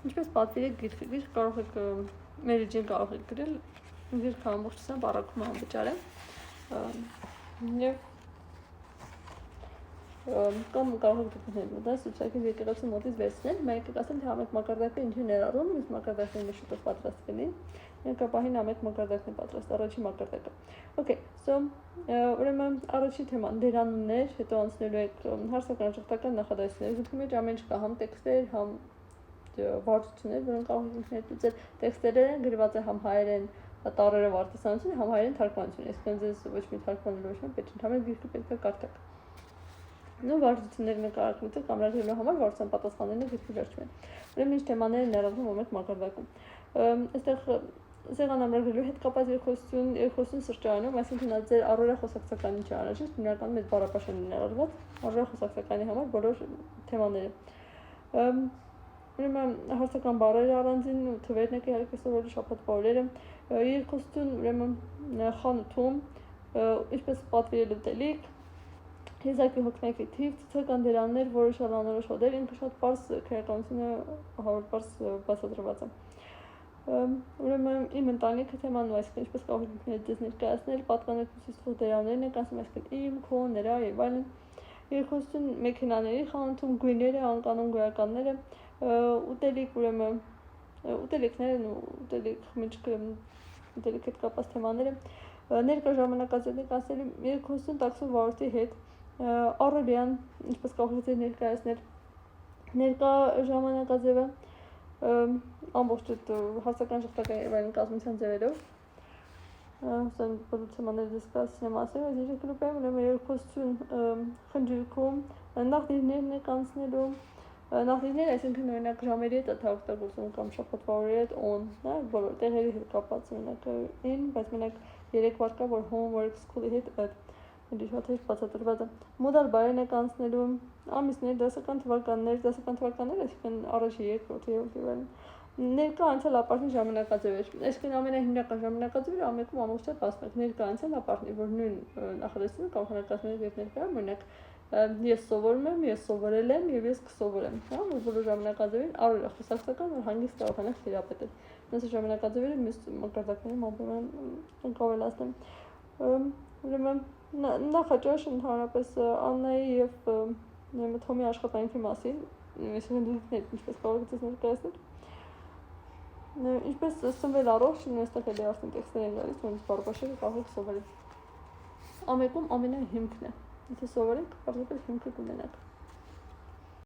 Ինչպես պատվիրեք գիրք կարող եք մերիջին կարող եք գրել գիրքը ամբողջությամբ առաքումը անվճար է եւ կամ կարող եք գտնել դա սուբսայթի եկեղեցու մոտից վերցնել մենք եք ասել թե ամեն մակարդակը ինչի ներառում իսկ մակարդակները շուտով պատրաստ կլինի Կապահին ամեն մակարդակն է պատրաստ առաջի մակարդակը Okay so ուրեմն առաջի թեման դերանուններ հետո անցնելու եք հարցական շղթական նախադասությունների զուգի մեջ ամեն ինչ կա համ տեքստեր համ վարչություններ որոնք կարող եք ներդուցել տեքստերը գրված է համ հայերեն տառերով արտասանություն համ հայերեն թարգմանություն այսինքն ձեզ ոչ մի թարգմանելու ոչ մի պետք ընդհանրապես գիրքը պետք է կարդաք նո վարչությունները նկարագրել եք ամրագրելու համար վարչության պատասխաններն գիրքի վերջում են ուրեմն ինչ թեմաներ են ներառվում ամեն մակարդակում այստեղ Սեղան ամրագրելու հետ կապված երկխոսություն սրճարանում, այսինքն նա ձեր առօրյա խոսակցականին չի անհրաժեշտ, հիմնականում այդ բառապաշարն է ներառված, առօրյա խոսակցականի համար բոլոր թեմաները։ Ուրեմն հարցական բառերը առանձին թվերն եք իհարկե սովորել շաբաթվա օրերը, երկխոսություն ուրեմն խանութում, ինչպես պատվիրել ուտելիք, եզակի հոգնակի թիվ, ցուցական դերաններ, որոշալ անորոշ հոդեր, ինքը շատ պարզ քրեականությունը հավոտ պարզ բացատրված է։ Ուրեմն իմ ընտանիքը թեման ու այսինքն ինչպես կարող եք ձեզ ներկայացնել պատկանելուց դերաններն եք ասում այսինքն իմ, քո, նրա եւ այլն երկխոսություն մեքենաների խանութում գույները, անկանոն գոյականները ուտելիք ուրեմն ուտելիքներն ու ուտելիք միջք ուտելիք հետ կապված թեմաները ներկա ժամանակաձև եք ասել երկխոսություն տաքսու վարորդի հետ առօրյան ինչպես կարող եք ձեզ ներկայացնել ներկա ժամանակաձևը ամբողջ այդ հարցական շղթական եւ այլն կազմության ձևերով ասեմ բոլոր թեմաները դիսկասիոնեմ ասեմ այս երկրուպեմ ուրեմն երկխոսություն խնջույքում նախնիներն եք անցնելու նախնիներ այսինքն օրինակ ժամերի հետ օգտագործում կամ շաբաթվա օրերի հետ on հա բոլոր տեղերի հետ կապված օրինակ in բայց մենակ 3 վար կա որ homework school-ի հետ դիշոթի բացատրված է մոդալ բայերն եք անցնելու ամիսներ դասական թվականներ այսինքն առաջի երկրորդ եւ այլն ներկա անցյալ ապարտնի ժամանակաձև էր այսինքն ամենահիմնական ժամանակաձևը ամեկում ամբողջությամբ ասում եք ներկա անցյալ ապարտնի որ նույն նախադասությունը կարող եք ասել եւ ներկա օրինակ ես սովորում եմ ես սովորել եմ եւ ես կսովորեմ հա որ բոլոր ժամանակաձևերին առօրյա խոսակցական որ հանգիստ կարողանաք թերապետել նույն ժամանակաձևերը մյուս մակարդակներում ամբողջությամբ կավելացնեմ ուրեմն նախաճաշ ընդհանրապես Աննայի եւ Թոմի աշխատանքի մասին այսինքն դուք ինչպես կարող եք ներկայացնել ինչպես սնվել առողջ այստեղ էլ արդեն տեքստեր են գալիս որոնց բառապաշարը կարող եք սովորել ամեկում ամենահիմքն է եթե սովորեք պարզապես հիմքը կունենաք